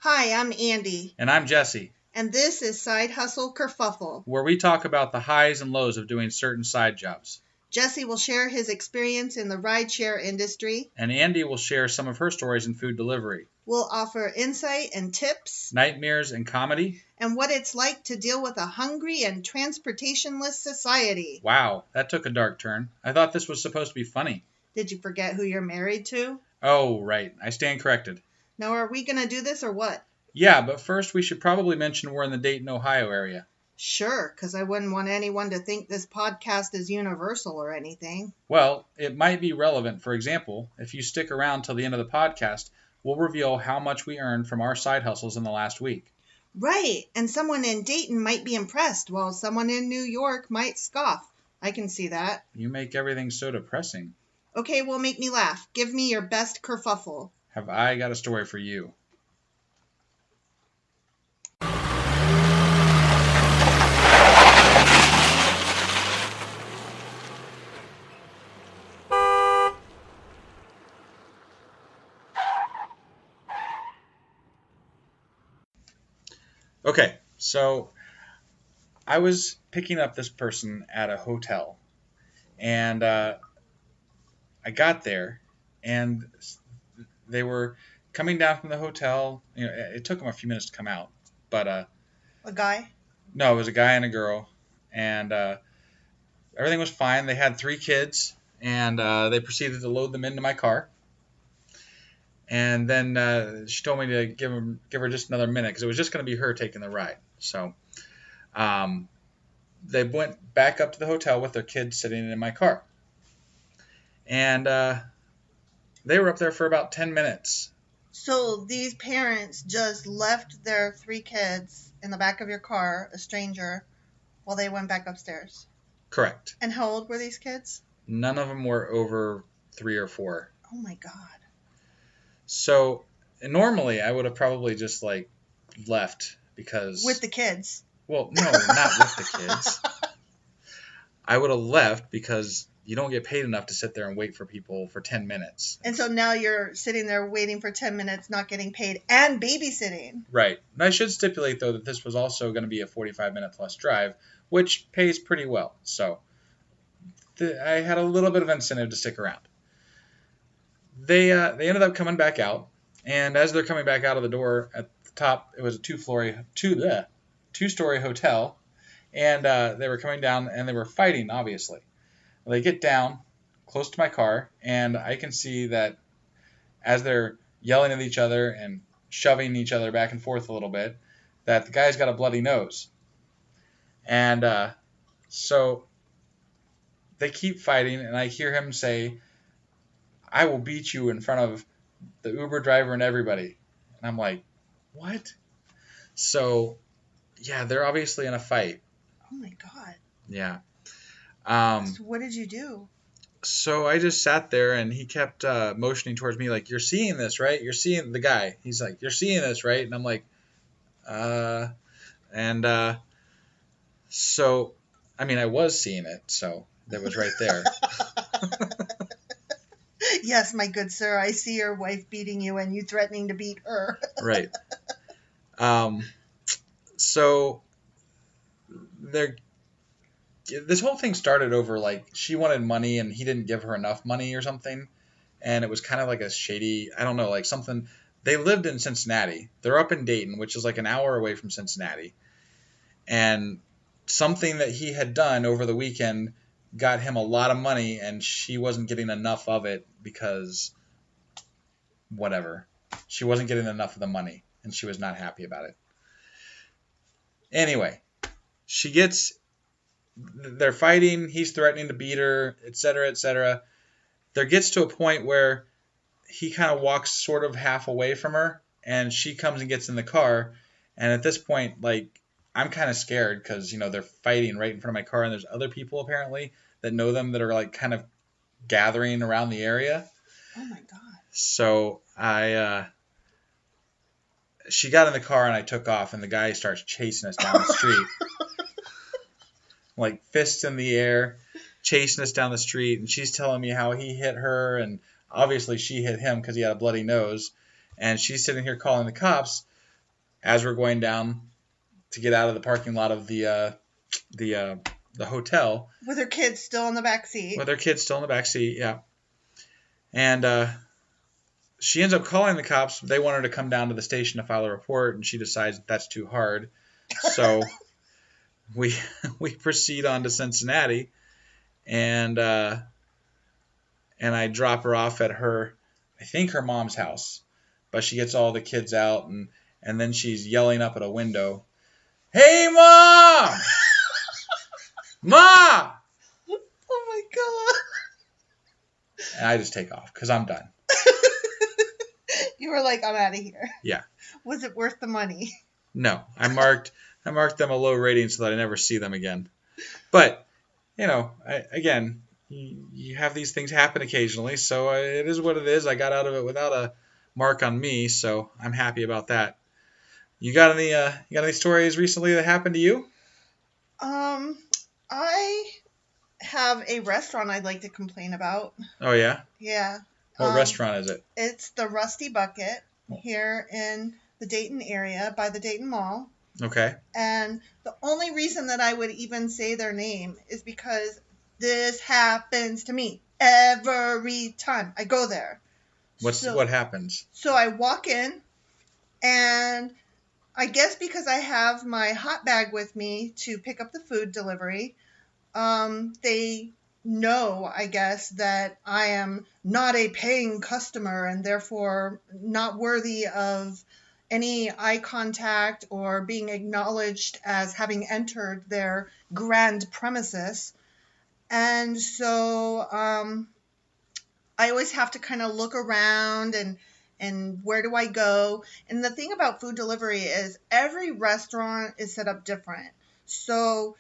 Hi, I'm Andi. And I'm Jesse. And this is Side Hustle Kerfuffle, where we talk about the highs and lows of doing certain side jobs. Jesse will share his experience in the rideshare industry. And Andi will share some of her stories in food delivery. We'll offer insight and tips, nightmares and comedy, and what it's like to deal with a hungry and transportationless society. Wow, that took a dark turn. I thought this was supposed to be funny. Did you forget who you're married to? Oh, right. I stand corrected. Now, are we going to do this or what? Yeah, but first we should probably mention we're in the Dayton, Ohio area. Sure, because I wouldn't want anyone to think this podcast is universal or anything. Well, it might be relevant. For example, if you stick around till the end of the podcast, we'll reveal how much we earned from our side hustles in the last week. Right, and someone in Dayton might be impressed, while someone in New York might scoff. I can see that. You make everything so depressing. Okay, well, make me laugh. Give me your best kerfuffle. Have I got a story for you? Okay, so I was picking up this person at a hotel, and I got there, and they were coming down from the hotel. You know, it took them a few minutes to come out, but a guy? No, it was a guy and a girl, and everything was fine. They had 3 kids, and they proceeded to load them into my car. And then she told me to give her just another minute because it was just going to be her taking the ride. So they went back up to the hotel with their kids sitting in my car. And they were up there for about 10 minutes. So these parents just left their 3 kids in the back of your car, a stranger, while they went back upstairs? Correct. And how old were these kids? None of them were over 3 or 4. Oh, my God. So normally I would have probably just left because... With the kids? Well, no, not with the kids. I would have left because you don't get paid enough to sit there and wait for people for 10 minutes. And so now you're sitting there waiting for 10 minutes, not getting paid, and babysitting. Right. And I should stipulate, though, that this was also going to be a 45-minute plus drive, which pays pretty well. So I had a little bit of incentive to stick around. They ended up coming back out, and as they're coming back out of the door at the top, it was a two-story hotel, and they were coming down, and they were fighting, obviously. They get down close to my car, and I can see that as they're yelling at each other and shoving each other back and forth a little bit, that the guy's got a bloody nose. And so they keep fighting, and I hear him say, "I will beat you in front of the Uber driver and everybody." And I'm like, what? So, yeah, they're obviously in a fight. Oh, my God. Yeah. So what did you do? So I just sat there, and he kept motioning towards me like, "You're seeing this, right? You're seeing the guy." He's like, "You're seeing this, right?" And I'm like, so, I mean, I was seeing it, so that was right there. Yes, my good sir, I see your wife beating you and you threatening to beat her. Right. So this whole thing started over she wanted money and he didn't give her enough money or something. And it was kind of like a shady, I don't know, something. They lived in Cincinnati. They're up in Dayton, which is an hour away from Cincinnati. And something that he had done over the weekend got him a lot of money, and she wasn't getting enough of it because whatever. She wasn't getting enough of the money, and she was not happy about it. Anyway, they're fighting, he's threatening to beat her, etc., etc. There gets to a point where he kind of walks sort of half away from her, and she comes and gets in the car, and at this point, I'm kind of scared because, they're fighting right in front of my car, and there's other people apparently that know them that are kind of gathering around the area. Oh my God. So she got in the car and I took off, and the guy starts chasing us down the street. Fists in the air, chasing us down the street, and she's telling me how he hit her, and obviously she hit him because he had a bloody nose, and she's sitting here calling the cops. as we're going down to get out of the parking lot of the hotel. With her kids still in the back seat. With her kids still in the back seat, yeah. And she ends up calling the cops. They want her to come down to the station to file a report, and she decides that's too hard. So we proceed on to Cincinnati, and I drop her off at her mom's house. But she gets all the kids out, and then she's yelling up at a window, "Hey, Mom! Ma!" Oh, my God. And I just take off because I'm done. You were like, I'm out of here. Yeah. Was it worth the money? No. I marked them a low rating so that I never see them again. But, again, you have these things happen occasionally, so it is what it is. I got out of it without a mark on me, so I'm happy about that. You got any stories recently that happened to you? I have a restaurant I'd like to complain about. Oh, yeah? Yeah. What restaurant is it? It's the Rusty Bucket here in the Dayton area by the Dayton Mall. Okay. And the only reason that I would even say their name is because this happens to me every time I go there. What happens? So I walk in, and I guess because I have my hot bag with me to pick up the food delivery, they know, I guess, that I am not a paying customer and therefore not worthy of any eye contact or being acknowledged as having entered their grand premises. And so I always have to kind of look around and where do I go? And the thing about food delivery is every restaurant is set up different. So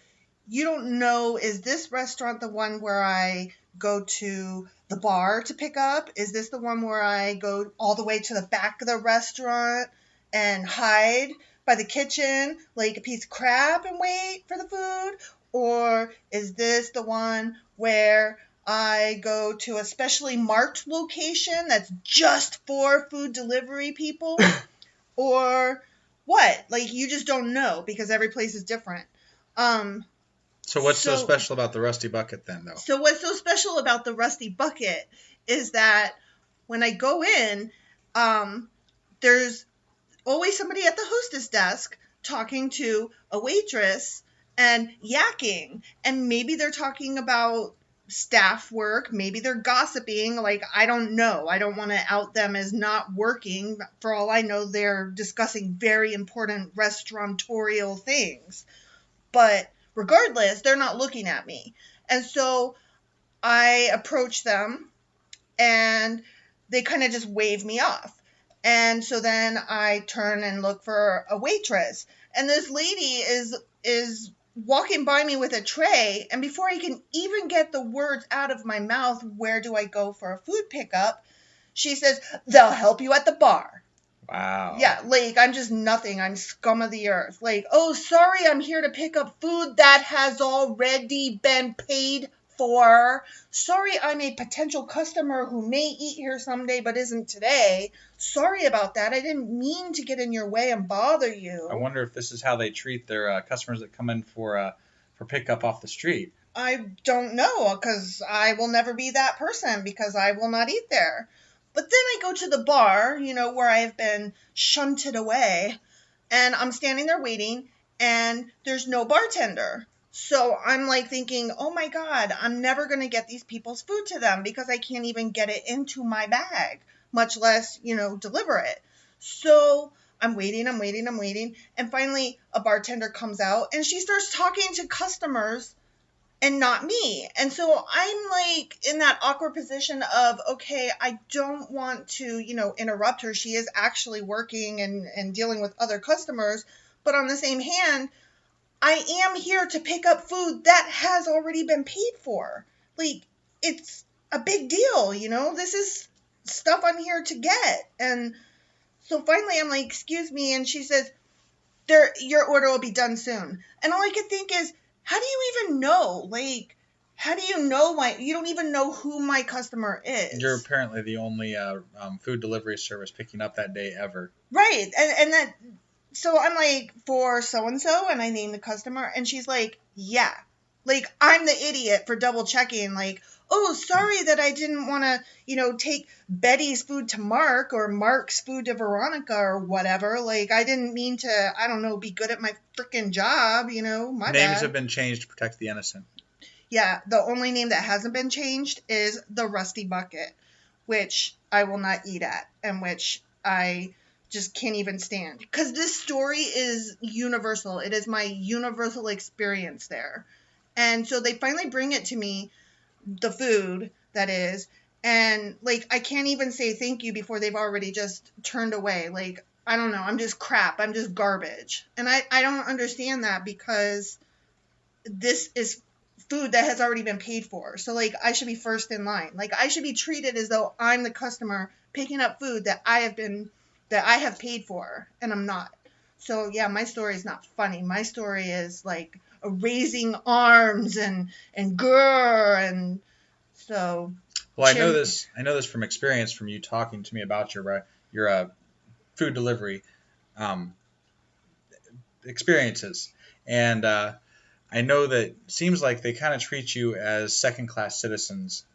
you don't know, is this restaurant the one where I go to the bar to pick up? Is this the one where I go all the way to the back of the restaurant and hide by the kitchen like a piece of crab and wait for the food? Or is this the one where I go to a specially marked location that's just for food delivery people? Or what? Like, you just don't know because every place is different. So what's so special about the Rusty Bucket then, though? So what's so special about the Rusty Bucket is that when I go in, there's always somebody at the hostess desk talking to a waitress and yakking. And maybe they're talking about staff work. Maybe they're gossiping. Like, I don't know. I don't want to out them as not working. For all I know, they're discussing very important restauratorial things. But regardless, they're not looking at me. And so I approach them and they kind of just wave me off. And so then I turn and look for a waitress. And this lady is walking by me with a tray. And before I can even get the words out of my mouth, where do I go for a food pickup? She says, they'll help you at the bar. Wow. Yeah, like, I'm just nothing. I'm scum of the earth. Like, oh, sorry, I'm here to pick up food that has already been paid for. Sorry, I'm a potential customer who may eat here someday but isn't today. Sorry about that. I didn't mean to get in your way and bother you. I wonder if this is how they treat their customers that come in for pickup off the street. I don't know, because I will never be that person because I will not eat there. But then I go to the bar, where I've been shunted away, and I'm standing there waiting, and there's no bartender. So I'm like thinking, oh my God, I'm never going to get these people's food to them because I can't even get it into my bag, much less, deliver it. So I'm waiting. And finally a bartender comes out and she starts talking to customers and not me. And so I'm like in that awkward position of, okay, I don't want to, interrupt her. She is actually working and dealing with other customers. But on the same hand, I am here to pick up food that has already been paid for. Like, it's a big deal, This is stuff I'm here to get. And so finally I'm like, excuse me. And she says, your order will be done soon. And all I could think is, how do you even know? Like, how do you know you don't even know who my customer is? You're apparently the only food delivery service picking up that day ever. Right. And that So I'm like, for so and so, and I name the customer, and she's like, yeah. Like, I'm the idiot for double checking, like, oh, sorry that I didn't want to, take Betty's food to Mark or Mark's food to Veronica or whatever. Like, I didn't mean to, I don't know, be good at my freaking job, my Names have bad. been changed to protect the innocent. Yeah, the only name that hasn't been changed is the Rusty Bucket, which I will not eat at, and which I just can't even stand. Because this story is universal. It is my universal experience there. And so they finally bring it to me, the food, that is, and, like, I can't even say thank you before they've already just turned away. Like, I don't know. I'm just crap. I'm just garbage. And I don't understand that, because this is food that has already been paid for. So, like, I should be first in line. Like, I should be treated as though I'm the customer picking up food that I have paid for, and I'm not. So, yeah, my story is not funny. My story is like a raising arms and grr, and so. Well, I know this from experience, from you talking to me about your food delivery um, experiences, and I know that it seems like they kind of treat you as second-class citizens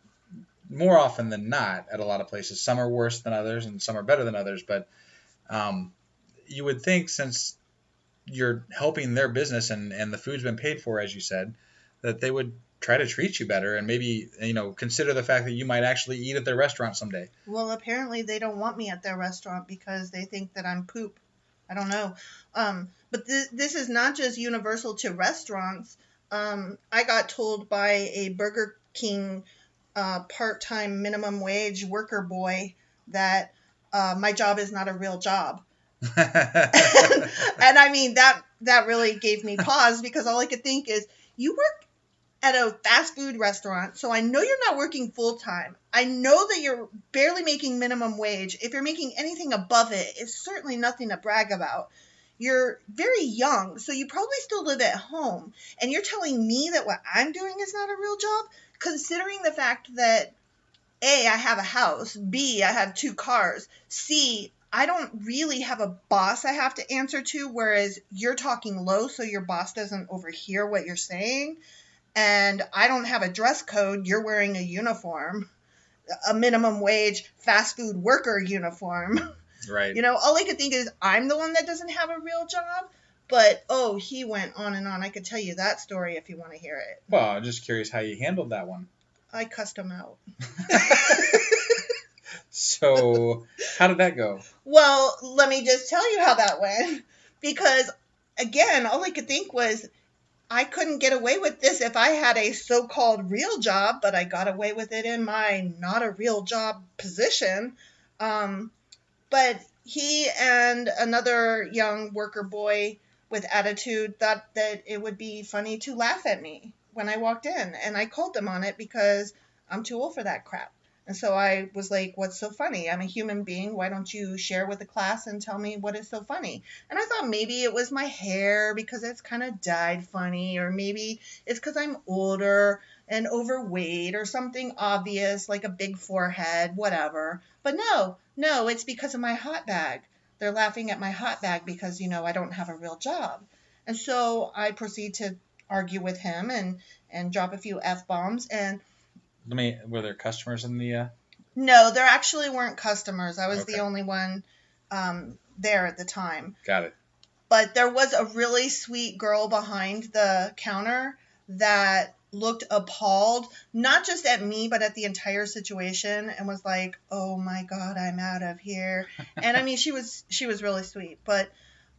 more often than not at a lot of places. Some are worse than others, and some are better than others. But you would think, since you're helping their business and the food's been paid for, as you said, that they would try to treat you better and maybe, consider the fact that you might actually eat at their restaurant someday. Well, apparently they don't want me at their restaurant because they think that I'm poop. I don't know. But this is not just universal to restaurants. I got told by a Burger King part-time minimum wage worker boy that my job is not a real job. And I mean, that really gave me pause, because all I could think is, you work at a fast food restaurant, so I know you're not working full time. I know that you're barely making minimum wage. If you're making anything above it, it's certainly nothing to brag about. You're very young, so you probably still live at home. And you're telling me that what I'm doing is not a real job, considering the fact that A, I have a house, B, I have 2 cars, C, I don't really have a boss I have to answer to, whereas you're talking low so your boss doesn't overhear what you're saying. And I don't have a dress code. You're wearing a uniform, a minimum wage fast food worker uniform. Right. All I could think is, I'm the one that doesn't have a real job. But, oh, he went on and on. I could tell you that story if you want to hear it. Well, I'm just curious how you handled that one. I cussed him out. So, how did that go? Well, let me just tell you how that went. Because, again, all I could think was, I couldn't get away with this if I had a so-called real job, but I got away with it in my not a real job position. But he and another young worker boy with attitude thought that it would be funny to laugh at me when I walked in. And I called them on it, because I'm too old for that crap. And so I was like, what's so funny? I'm a human being. Why don't you share with the class and tell me what is so funny? And I thought maybe it was my hair, because it's kind of dyed funny, or maybe it's because I'm older and overweight, or something obvious like a big forehead, whatever. But no, it's because of my hot bag. They're laughing at my hot bag because, I don't have a real job. And so I proceed to argue with him and drop a few F-bombs. And were there customers in the... No, there actually weren't customers. I was Okay. the only one there at the time. Got it. But there was a really sweet girl behind the counter that looked appalled, not just at me, but at the entire situation, and was like, oh my God, I'm out of here. And I mean, she was really sweet. But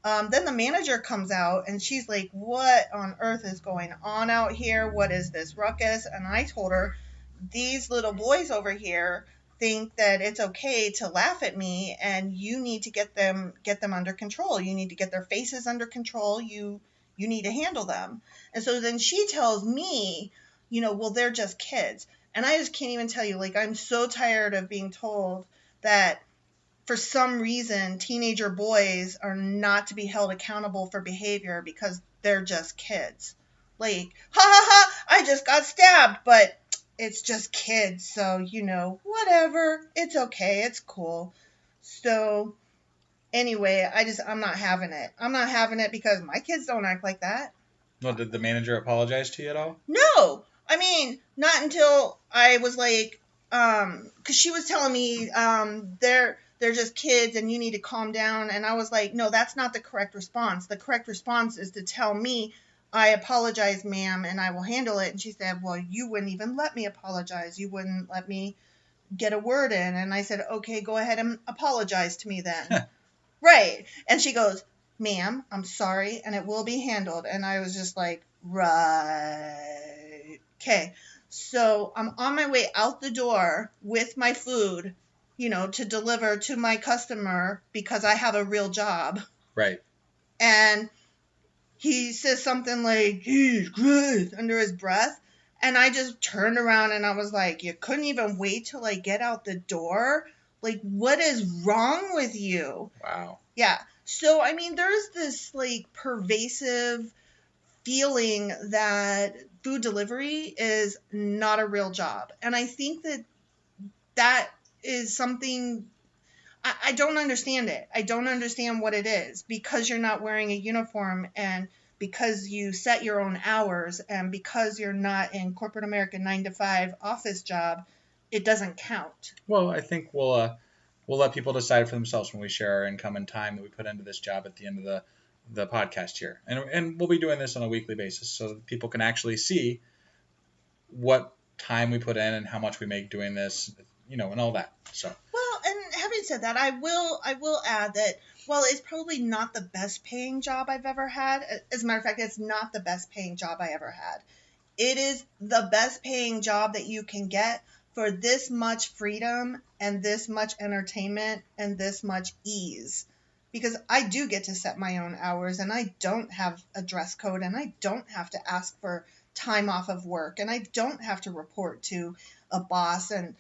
then the manager comes out, and she's like, what on earth is going on out here? What is this ruckus? And I told her, these little boys over here think that it's okay to laugh at me, and you need to get them under control. You need to get their faces under control. You need to handle them. And so then she tells me, well, they're just kids. And I just can't even tell you, like, I'm so tired of being told that for some reason teenager boys are not to be held accountable for behavior because they're just kids. Like, ha ha ha, I just got stabbed, but it's just kids, so, whatever. It's okay. It's cool. So Anyway, I'm not having it. I'm not having it because my kids don't act like that. Well, did the manager apologize to you at all? No, I mean, not until I was like, because she was telling me, they're just kids and you need to calm down. And I was like, no, that's not the correct response. The correct response is to tell me, I apologize, ma'am, and I will handle it. And she said, well, you wouldn't even let me apologize. You wouldn't let me get a word in. And I said, okay, go ahead and apologize to me then. Right. And she goes, ma'am, I'm sorry, and it will be handled. And I was just like, right. Okay. So I'm on my way out the door with my food, to deliver to my customer because I have a real job. Right. And he says something like, "He's good," under his breath. And I just turned around and I was like, you couldn't even wait till I get out the door? Like, what is wrong with you? Wow. Yeah. So, I mean, there's this like pervasive feeling that food delivery is not a real job. And I think that is something I don't understand it. I don't understand what it is because you're not wearing a uniform and because you set your own hours and because you're not in corporate America 9 to 5 office job, it doesn't count. Well, I think we'll let people decide for themselves when we share our income and time that we put into this job at the end of the podcast here. And we'll be doing this on a weekly basis so that people can actually see what time we put in and how much we make doing this, and all that. So. Well, and having said that, I will add that while it's probably not the best paying job I've ever had, as a matter of fact, it's not the best paying job I ever had. It is the best paying job that you can get for this much freedom and this much entertainment and this much ease. Because I do get to set my own hours and I don't have a dress code and I don't have to ask for time off of work and I don't have to report to a boss and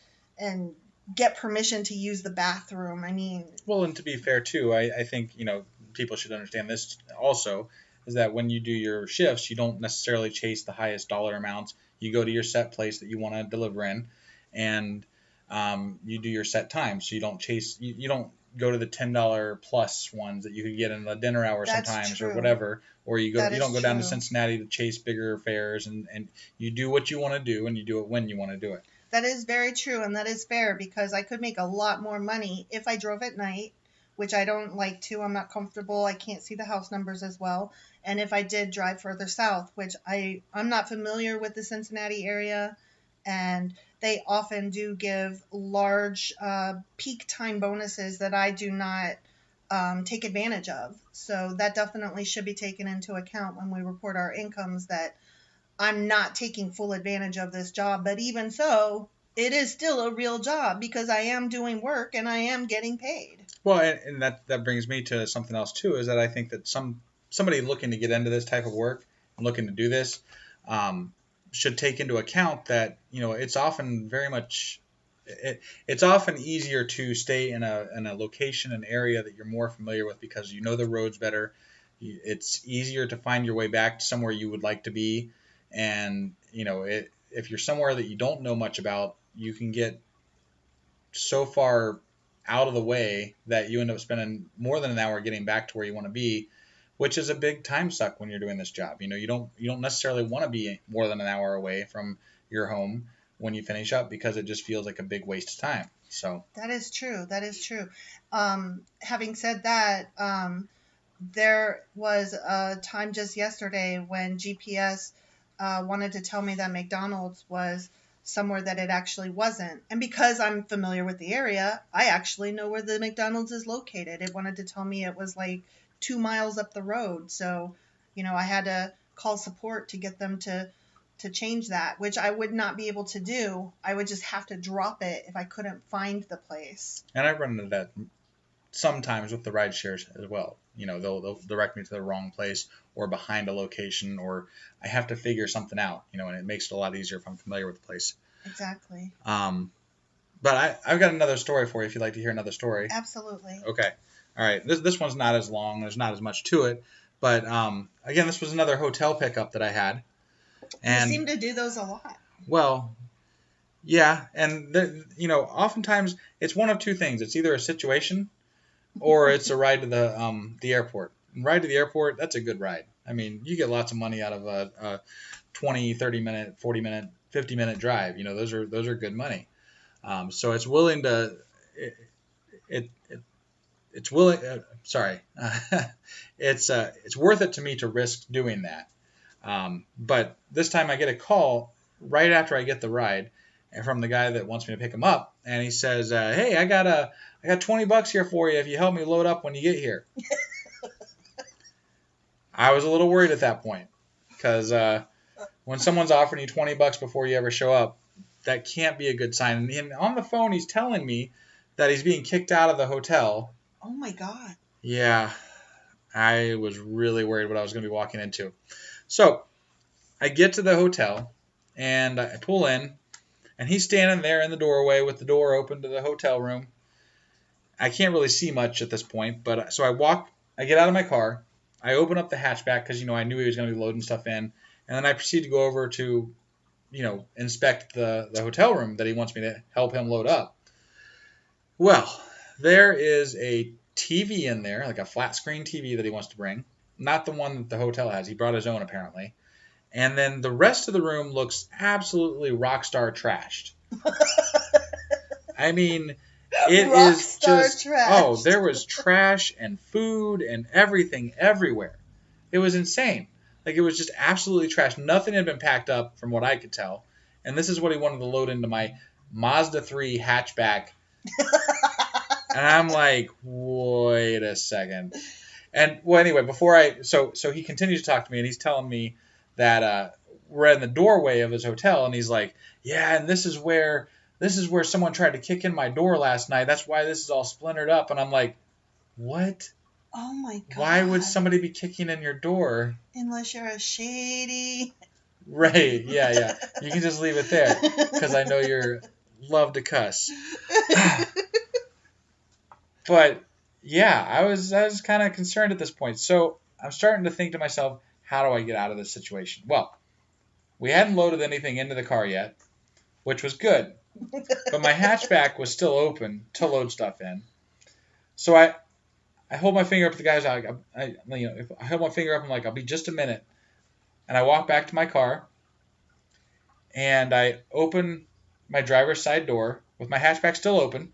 get permission to use the bathroom. I mean, well, and to be fair too, I think people should understand this also, is that when you do your shifts, you don't necessarily chase the highest dollar amounts. You go to your set place that you want to deliver in, and you do your set time. So you don't chase, you don't go to the $10 plus ones that you could get in the dinner hour sometimes or whatever, or you don't go down to Cincinnati to chase bigger fares, and you do what you want to do and you do it when you want to do it. That is very true, and that is fair because I could make a lot more money if I drove at night, which I don't like to. I'm not comfortable. I can't see the house numbers as well. And if I did drive further south, which I'm not familiar with the Cincinnati area, and they often do give large peak time bonuses that I do not take advantage of. So that definitely should be taken into account when we report our incomes, that I'm not taking full advantage of this job, but even so, it is still a real job because I am doing work and I am getting paid. Well, and that brings me to something else too, is that I think that somebody looking to get into this type of work and looking to do this should take into account that it's often it's often easier to stay in a location, an area that you're more familiar with because you know the roads better. It's easier to find your way back to somewhere you would like to be. And, if you're somewhere that you don't know much about, you can get so far out of the way that you end up spending more than an hour getting back to where you want to be, which is a big time suck when you're doing this job. You don't necessarily want to be more than an hour away from your home when you finish up because it just feels like a big waste of time. So that is true. That is true. Having said that, there was a time just yesterday when GPS wanted to tell me that McDonald's was somewhere that it actually wasn't. And because I'm familiar with the area, I actually know where the McDonald's is located. It wanted to tell me it was like 2 miles up the road. So, I had to call support to get them to change that, which I would not be able to do. I would just have to drop it if I couldn't find the place. And I run into that sometimes with the ride shares as well. They'll direct me to the wrong place or behind a location, or I have to figure something out, and it makes it a lot easier if I'm familiar with the place. Exactly. But I've got another story for you if you'd like to hear another story. Absolutely. Okay. All right. This one's not as long. There's not as much to it. But again, this was another hotel pickup that I had. And you seem to do those a lot. Well, yeah. And, oftentimes it's one of two things. It's either a situation or it's a ride to the airport. And ride to the airport, that's a good ride. I mean, you get lots of money out of a 20, 30 minute, 40 minute, 50-minute drive. You know, those are good money. So it's willing to it, it it's willing. Sorry, it's worth it to me to risk doing that. But this time I get a call right after I get the ride, and from the guy that wants me to pick him up, and he says, "Hey, I got $20 here for you if you help me load up when you get here." I was a little worried at that point because when someone's offering you $20 before you ever show up, that can't be a good sign. And on the phone, he's telling me that he's being kicked out of the hotel. Oh my God. Yeah, I was really worried what I was going to be walking into. So I get to the hotel and I pull in, and he's standing there in the doorway with the door open to the hotel room. I can't really see much at this point, but so I get out of my car, I open up the hatchback because, I knew he was going to be loading stuff in, and then I proceed to go over to, inspect the hotel room that he wants me to help him load up. Well, there is a TV in there, like a flat screen TV that he wants to bring. Not the one that the hotel has. He brought his own, apparently. And then the rest of the room looks absolutely rock star trashed. I mean, it Rock is star just, trashed. there was trash and food and everything everywhere. It was insane. Like, it was just absolutely trash. Nothing had been packed up from what I could tell. And this is what he wanted to load into my Mazda 3 hatchback. And I'm like, wait a second. And, well, anyway, so he continues to talk to me, and he's telling me that we're in the doorway of his hotel, and he's like, yeah, and this is where someone tried to kick in my door last night. That's why this is all splintered up. And I'm like, what? Oh my God. Why would somebody be kicking in your door? Unless you're a shady. Right, yeah. You can just leave it there, because I know you're love to cuss. But yeah, I was kind of concerned at this point. So I'm starting to think to myself, how do I get out of this situation? Well, we hadn't loaded anything into the car yet, which was good. But my hatchback was still open to load stuff in. So I hold my finger up to the guy's eye. I hold my finger up. I'm like, I'll be just a minute. And I walk back to my car, and I open my driver's side door with my hatchback still open.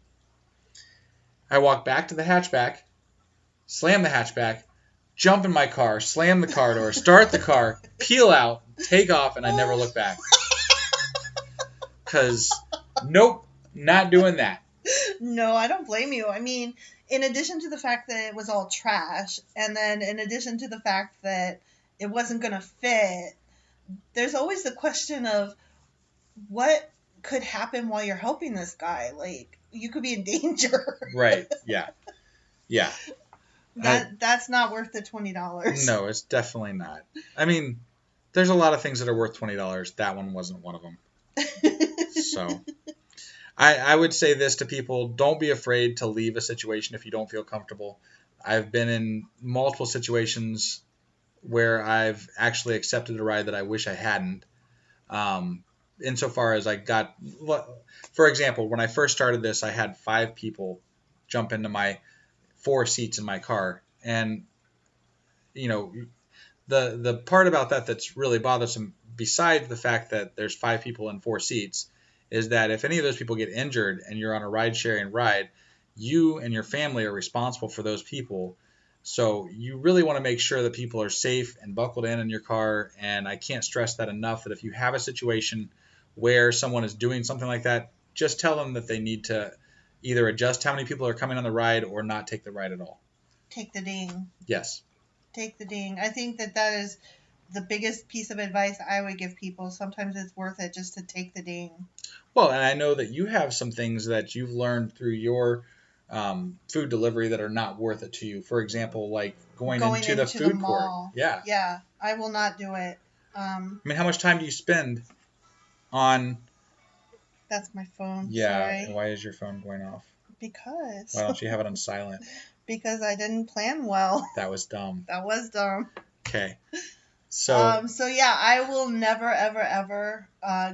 I walk back to the hatchback, slam the hatchback, jump in my car, slam the car door, start the car, peel out, take off, and I never look back. Because, nope, not doing that. No, I don't blame you. I mean, in addition to the fact that it was all trash, and then in addition to the fact that it wasn't going to fit, there's always the question of what could happen while you're helping this guy. Like, you could be in danger. Right, yeah. That's not worth the $20. No, it's definitely not. I mean, there's a lot of things that are worth $20. That one wasn't one of them. So, I would say this to people: don't be afraid to leave a situation if you don't feel comfortable. I've been in multiple situations where I've actually accepted a ride that I wish I hadn't. Insofar as I got, for example, when I first started this, I had 5 people jump into my 4 seats in my car. And, the part about that that's really bothersome, besides the fact that there's 5 people in 4 seats, is that if any of those people get injured and you're on a ride-sharing ride, you and your family are responsible for those people. So you really want to make sure that people are safe and buckled in your car. And I can't stress that enough, that if you have a situation where someone is doing something like that, just tell them that they need to either adjust how many people are coming on the ride or not take the ride at all. Take the ding. Yes. Take the ding. I think that is the biggest piece of advice I would give people. Sometimes it's worth it just to take the ding. Well, and I know that you have some things that you've learned through your food delivery that are not worth it to you. For example, like going into the food court. Yeah. Yeah, I will not do it. I mean, how much time do you spend on... That's my phone. Yeah. Sorry. Why is your phone going off? Because. Why don't you have it on silent? Because I didn't plan well. That was dumb. That was dumb. Okay. So yeah, I will never, ever, ever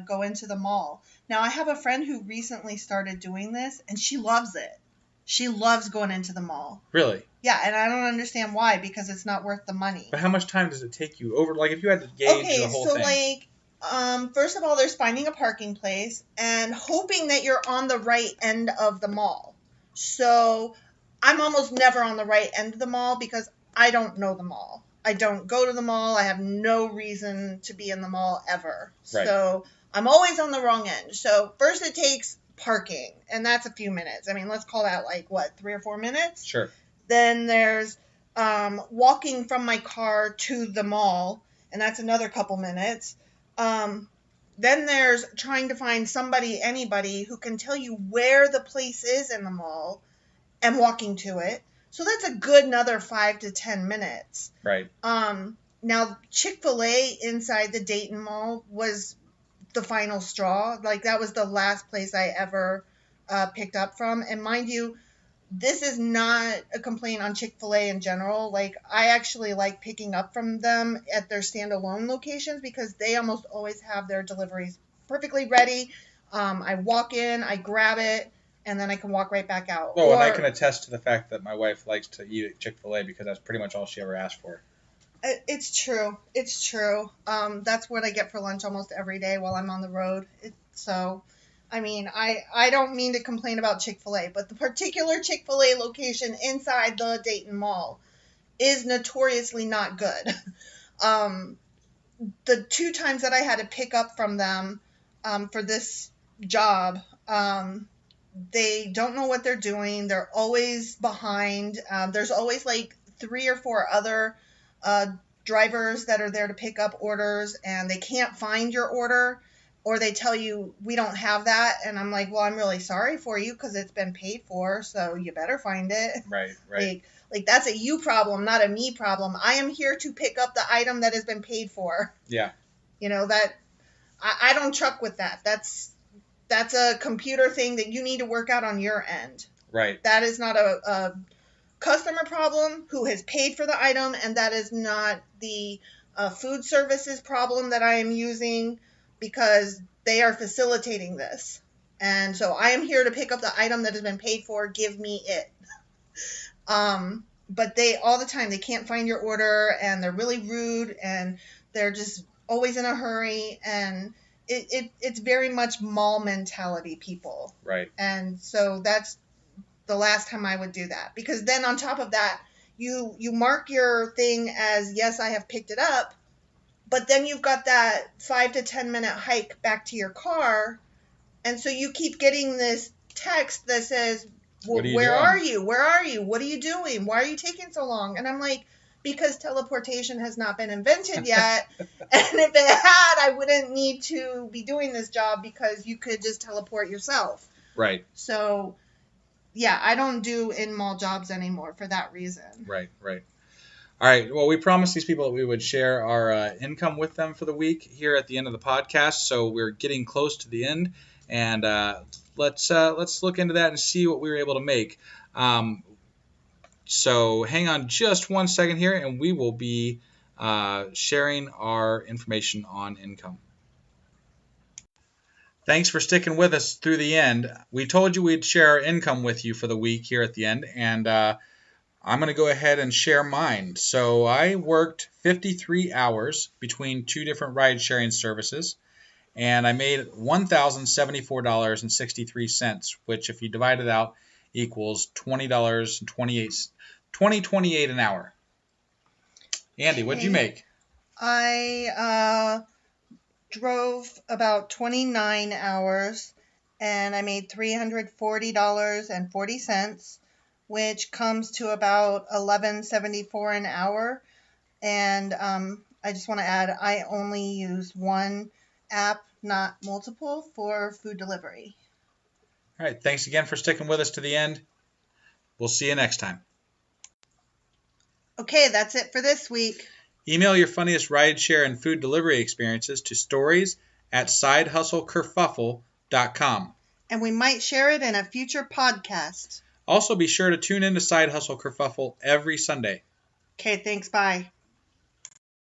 go into the mall. Now, I have a friend who recently started doing this, and she loves it. She loves going into the mall. Really? Yeah, and I don't understand why, because it's not worth the money. But how much time does it take you over? Like, if you had to gauge the whole thing. Okay, so first of all, there's finding a parking place and hoping that you're on the right end of the mall. So I'm almost never on the right end of the mall because I don't know the mall. I don't go to the mall. I have no reason to be in the mall ever. Right. So I'm always on the wrong end. So first it takes parking, and that's a few minutes. I mean, let's call that 3 or 4 minutes? Sure. Then there's walking from my car to the mall, and that's another couple minutes. Then there's trying to find anybody who can tell you where the place is in the mall and walking to it. So that's a good another 5 to 10 minutes. Right. Now, Chick-fil-A inside the Dayton Mall was the final straw. That was the last place I ever picked up from. And mind you, this is not a complaint on Chick-fil-A in general. I actually like picking up from them at their standalone locations because they almost always have their deliveries perfectly ready. I walk in, I grab it, and then I can walk right back out. Oh, and I can attest to the fact that my wife likes to eat at Chick-fil-A because that's pretty much all she ever asked for. It's true. It's true. That's what I get for lunch almost every day while I'm on the road. I don't mean to complain about Chick-fil-A, but the particular Chick-fil-A location inside the Dayton Mall is notoriously not good. The 2 times that I had to pick up from them for this job, they don't know what they're doing. They're always behind. There's always 3 or 4 other drivers that are there to pick up orders, and they can't find your order. Or they tell you, we don't have that. And I'm like, well, I'm really sorry for you because it's been paid for, so you better find it. Right. That's a you problem, not a me problem. I am here to pick up the item that has been paid for. Yeah. I don't truck with that. That's a computer thing that you need to work out on your end. Right. That is not a customer problem who has paid for the item, and that is not the food services problem that I am using, because they are facilitating this. And so I am here to pick up the item that has been paid for. Give me it. But they, all the time, they can't find your order, and they're really rude, and they're just always in a hurry. And it's very much mall mentality people. Right. And so that's the last time I would do that. Because then on top of that, you mark your thing as, yes, I have picked it up. But then you've got that 5 to 10 minute hike back to your car. And so you keep getting this text that says, well, where are you? Where are you? What are you doing? Why are you taking so long? And I'm like, because teleportation has not been invented yet. And if it had, I wouldn't need to be doing this job because you could just teleport yourself. Right. So, yeah, I don't do in-mall jobs anymore for that reason. Right. All right. Well, we promised these people that we would share our income with them for the week here at the end of the podcast. So we're getting close to the end, and let's look into that and see what we were able to make. So hang on just 1 second here, and we will be sharing our information on income. Thanks for sticking with us through the end. We told you we'd share our income with you for the week here at the end, and I'm going to go ahead and share mine. So I worked 53 hours between 2 different ride-sharing services, and I made $1,074.63, which, if you divide it out, equals $20.28 an hour. Andi, what'd you make? I drove about 29 hours, and I made $340.40, which comes to about $11.74 an hour. And I just want to add, I only use one app, not multiple, for food delivery. All right. Thanks again for sticking with us to the end. We'll see you next time. Okay, that's it for this week. Email your funniest rideshare and food delivery experiences to stories@sidehustlekerfuffle.com. And we might share it in a future podcast. Also, be sure to tune in to Side Hustle Kerfuffle every Sunday. Okay, thanks. Bye.